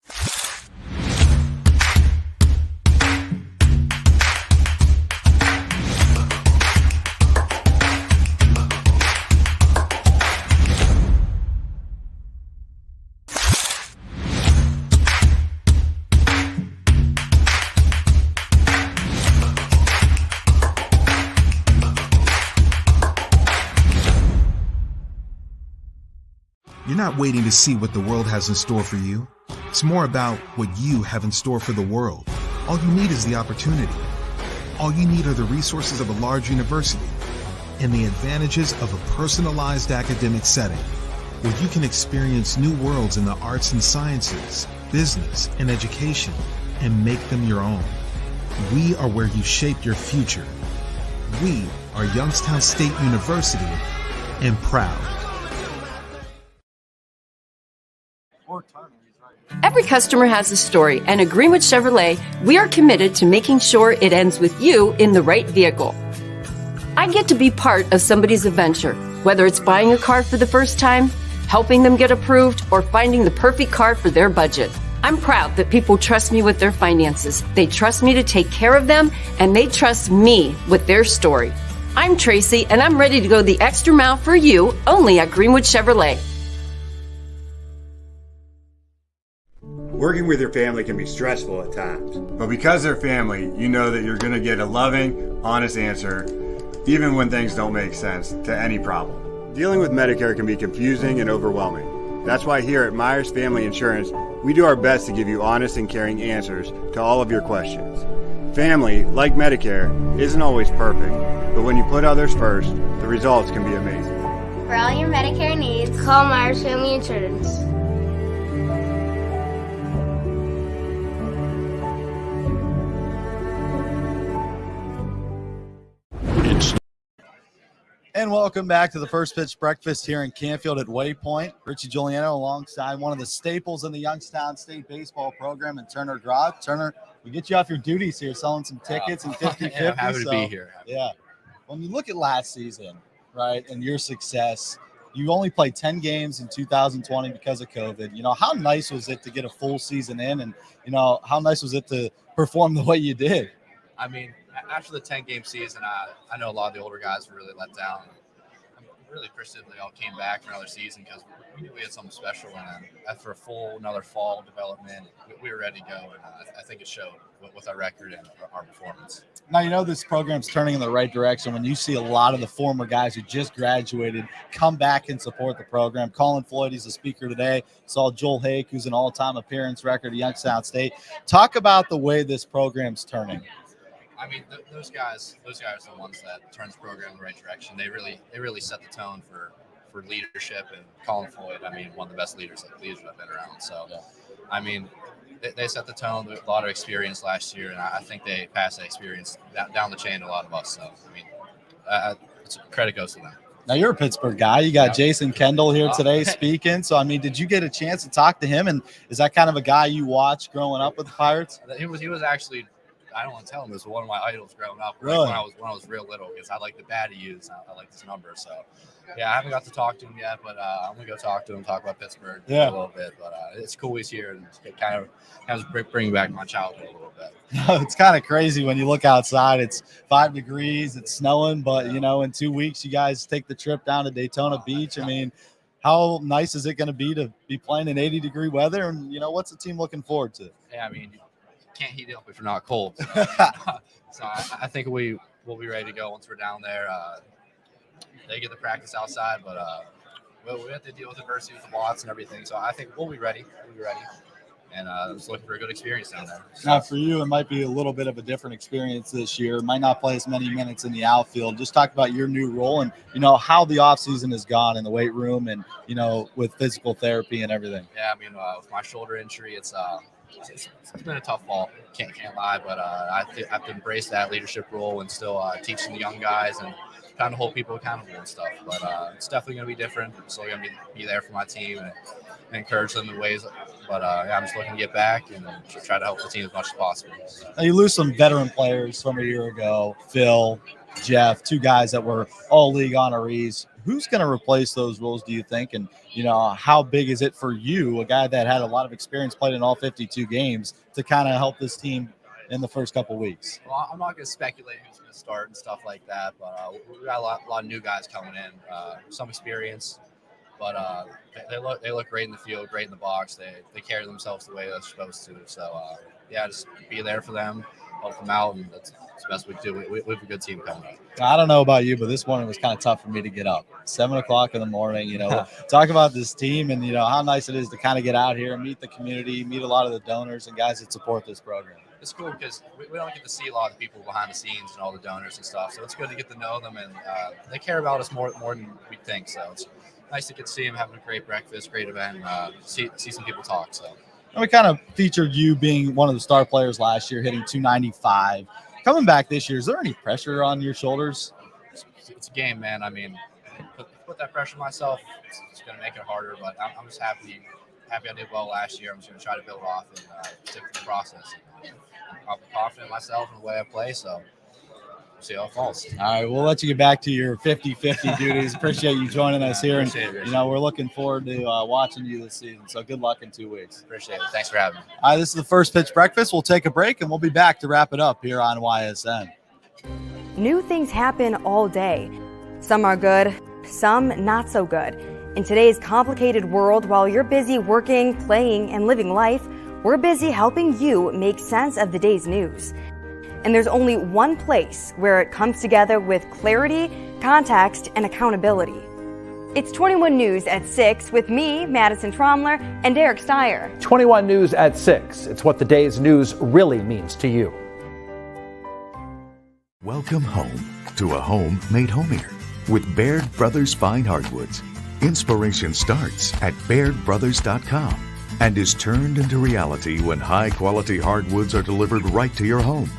You're not waiting to see what the world has in store for you. It's more about what you have in store for the world. All you need is the opportunity. All you need are the resources of a large university and the advantages of a personalized academic setting where you can experience new worlds in the arts and sciences, business, and education and make them your own. We are where you shape your future. We are Youngstown State University and proud. Every customer has a story, and at Greenwood Chevrolet, we are committed to making sure it ends with you in the right vehicle. I get to be part of somebody's adventure, whether it's buying a car for the first time, helping them get approved, or finding the perfect car for their budget. I'm proud that people trust me with their finances. They trust me to take care of them, and they trust me with their story. I'm Tracy, and I'm ready to go the extra mile for you, only at Greenwood Chevrolet. Working with your family can be stressful at times, but because they're family, you know that you're going to get a loving, honest answer, even when things don't make sense to any problem. Dealing with Medicare can be confusing and overwhelming. That's why here at Myers Family Insurance, we do our best to give you honest and caring answers to all of your questions. Family, like Medicare, isn't always perfect, but when you put others first, the results can be amazing. For all your Medicare needs, call Myers Family Insurance. And welcome back to the First Pitch Breakfast here in Canfield at Waypoint. Richie Giuliano alongside one of the staples in the Youngstown State baseball program and Turner Grog. Turner, we get you off your duties here selling some tickets and 50-50. Yeah, happy to be here. Yeah. When you look at last season, right, and your success, you only played 10 games in 2020 because of COVID. You know, how nice was it to get a full season in? And, you know, how nice was it to perform the way you did? I mean, after the 10-game season, I know a lot of the older guys were really let down. I'm really appreciative they all came back for another season because we knew we had something special. And after another fall development, we were ready to go. And I think it showed with our record and our performance. Now, you know this program's turning in the right direction when you see a lot of the former guys who just graduated come back and support the program. Colin Floyd, he's a speaker today. Saw Joel Hake, who's an all-time appearance record at Youngstown State. Talk about the way this program's turning. I mean, those guys are the ones that turn this program in the right direction. They really set the tone for leadership. And Colin Floyd, I mean, one of the best leaders I've been around. So, I mean, they set the tone. A lot of experience last year, and I think they passed that experience down the chain to a lot of us. So, I mean, credit goes to them. Now, you're a Pittsburgh guy. You got Jason Kendall here today speaking. So, I mean, did you get a chance to talk to him? And is that kind of a guy you watched growing up with the Pirates? He was actually, I don't want to tell him, this was one of my idols growing up. Really? Like when I was real little, because I like the bat he used. I like his number. So, yeah, I haven't got to talk to him yet, but I'm going to go talk to him, talk about Pittsburgh a little bit. But it's cool he's here, and it kind of bring back my childhood a little bit. It's kind of crazy when you look outside. It's 5 degrees, it's snowing, but, you know, in 2 weeks, you guys take the trip down to Daytona Beach. I mean, how nice is it going to be playing in 80-degree weather? And, you know, what's the team looking forward to? Yeah, I mean, you can't heat it up if you're not cold. So I think we'll be ready to go once we're down there. They get the practice outside, but we have to deal with adversity with the Watts and everything. So I think we'll be ready. And I was looking for a good experience down there. Now, for you, it might be a little bit of a different experience this year. Might not play as many minutes in the outfield. Just talk about your new role and, you know, how the offseason has gone in the weight room and, you know, with physical therapy and everything. Yeah, I mean, with my shoulder injury, it's been a tough fall. Can't lie, but I've embraced that leadership role and still teaching the young guys and trying to hold people accountable and stuff. But it's definitely going to be different. I'm still going to be there for my team and encourage them in ways. But I'm just looking to get back and try to help the team as much as possible. Now, you lose some veteran players from a year ago, Phil, Jeff, 2 guys that were all league honorees. Who's going to replace those roles, do you think? And, you know, how big is it for you, a guy that had a lot of experience, played in all 52 games, to kind of help this team in the first couple weeks? Well, I'm not going to speculate who's going to start and stuff like that, but we got a lot of new guys coming in, some experience. But they look great in the field, great in the box. They carry themselves the way they're supposed to. So, just be there for them, help them out, and that's the best we can do. We have a good team coming up. I don't know about you, but this morning was kind of tough for me to get up. 7 o'clock in the morning, you know, talk about this team and, you know, how nice it is to kind of get out here and meet the community, meet a lot of the donors and guys that support this program. It's cool because we don't get to see a lot of the people behind the scenes and all the donors and stuff. So it's good to get to know them, and they care about us more than we think. So it's nice to get to see them having a great breakfast, great event, see some people talk. So. And we kind of featured you being one of the star players last year, hitting 295. Coming back this year, is there any pressure on your shoulders? It's a game, man. I mean, put that pressure on myself, it's going to make it harder. But I'm just happy I did well last year. I'm just going to try to build off and stick with the process. I'm confident in myself and the way I play, so we'll see how it falls. All right, we'll let you get back to your 50-50 duties. Appreciate you joining us here. And, you know, we're looking forward to watching you this season. So good luck in 2 weeks. Appreciate it. Thanks for having me. All right, this is the First Pitch Breakfast. We'll take a break, and we'll be back to wrap it up here on YSN. New things happen all day. Some are good, some not so good. In today's complicated world, while you're busy working, playing, and living life, we're busy helping you make sense of the day's news. And there's only one place where it comes together with clarity, context, and accountability. It's 21 News at 6 with me, Madison Tromler, and Derek Steyer. 21 News at 6. It's what the day's news really means to you. Welcome home to a home made homier with Baird Brothers Fine Hardwoods. Inspiration starts at BairdBrothers.com and is turned into reality when high-quality hardwoods are delivered right to your home.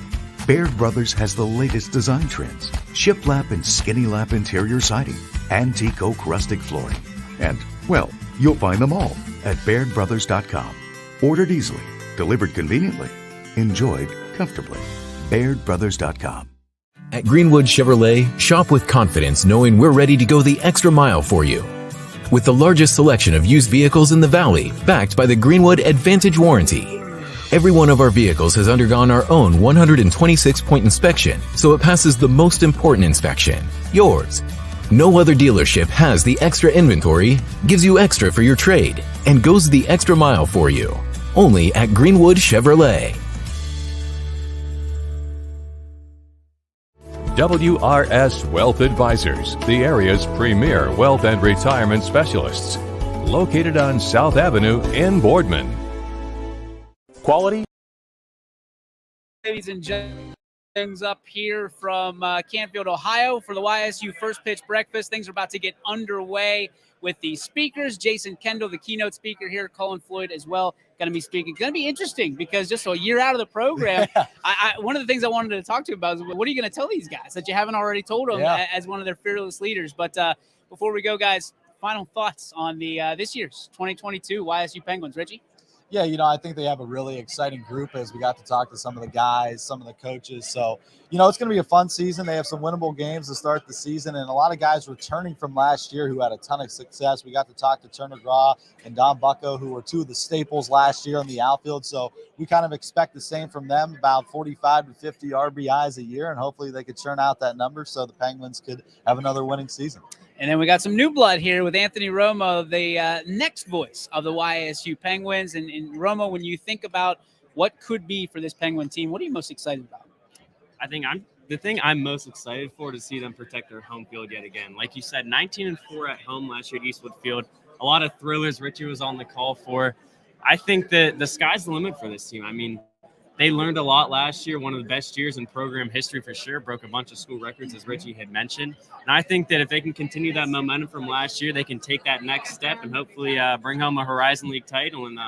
Baird Brothers has the latest design trends, shiplap and skinny lap interior siding, antique oak rustic flooring, and, well, you'll find them all at BairdBrothers.com. Ordered easily, delivered conveniently, enjoyed comfortably. BairdBrothers.com. At Greenwood Chevrolet, shop with confidence knowing we're ready to go the extra mile for you. With the largest selection of used vehicles in the Valley, backed by the Greenwood Advantage Warranty. Every one of our vehicles has undergone our own 126-point inspection, so it passes the most important inspection, yours. No other dealership has the extra inventory, gives you extra for your trade, and goes the extra mile for you. Only at Greenwood Chevrolet. WRS Wealth Advisors, the area's premier wealth and retirement specialists. Located on South Avenue in Boardman. Quality. Ladies and gentlemen, things up here from Canfield, Ohio for the YSU First Pitch Breakfast. Things are about to get underway with the speakers. Jason Kendall, the keynote speaker here, Colin Floyd as well, going to be speaking. Going to be interesting because just a year out of the program, one of the things I wanted to talk to you about is what are you going to tell these guys that you haven't already told them as one of their fearless leaders? But before we go, guys, final thoughts on the this year's 2022 YSU Penguins. Richie? Yeah, I think they have a really exciting group as we got to talk to some of the guys, some of the coaches. So, it's going to be a fun season. They have some winnable games to start the season, and a lot of guys returning from last year who had a ton of success. We got to talk to Turner Graw and Don Bucko, who were two of the staples last year on the outfield. So we kind of expect the same from them, about 45 to 50 RBIs a year, and hopefully they could churn out that number so the Penguins could have another winning season. And then we got some new blood here with Anthony Romo, the next voice of the YSU Penguins. And Romo, when you think about what could be for this Penguin team, what are you most excited about? I think the thing I'm most excited for to see them protect their home field yet again. Like you said, 19-4 at home last year at Eastwood Field. A lot of thrillers Richie was on the call for. I think that the sky's the limit for this team. I mean, they learned a lot last year, one of the best years in program history for sure, broke a bunch of school records, as Richie had mentioned. And I think that if they can continue that momentum from last year, they can take that next step and hopefully bring home a Horizon League title and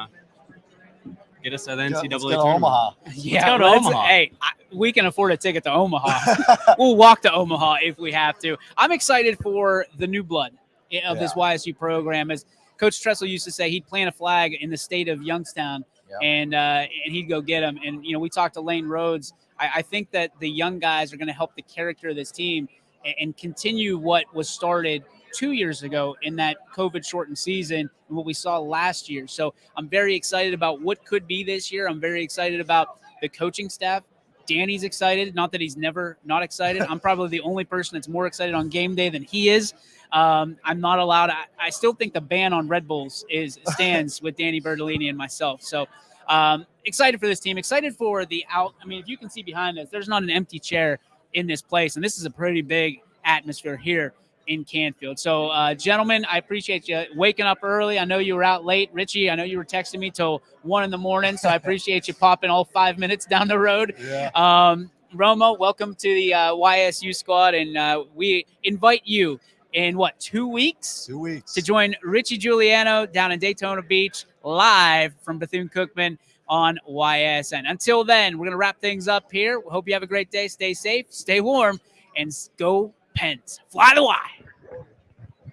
get us to the NCAA let's go tournament. to Omaha. Yeah, let's go to Omaha. Hey, we can afford a ticket to Omaha. We'll walk to Omaha if we have to. I'm excited for the new blood of this YSU program. As Coach Tressel used to say, he'd plant a flag in the state of Youngstown, and he'd go get them. And, we talked to Lane Rhodes. I think that the young guys are going to help the character of this team and continue what was started 2 years ago in that COVID-shortened season and what we saw last year. So I'm very excited about what could be this year. I'm very excited about the coaching staff. Danny's excited. Not that he's never not excited. I'm probably the only person that's more excited on game day than he is. I'm not allowed. I still think the ban on Red Bulls stands with Danny Bertolini and myself. So excited for this team. Excited for the out. I mean, if you can see behind us, there's not an empty chair in this place, and this is a pretty big atmosphere here in Canfield. So, gentlemen, I appreciate you waking up early. I know you were out late. Richie, I know you were texting me till 1 a.m, so I appreciate you popping all 5 minutes down the road. Yeah. Romo, welcome to the YSU squad, and we invite you in, 2 weeks? 2 weeks. To join Richie Giuliano down in Daytona Beach, live from Bethune-Cookman on YSN. Until then, we're going to wrap things up here. Hope you have a great day. Stay safe, stay warm, and go Pens. Fly the Y.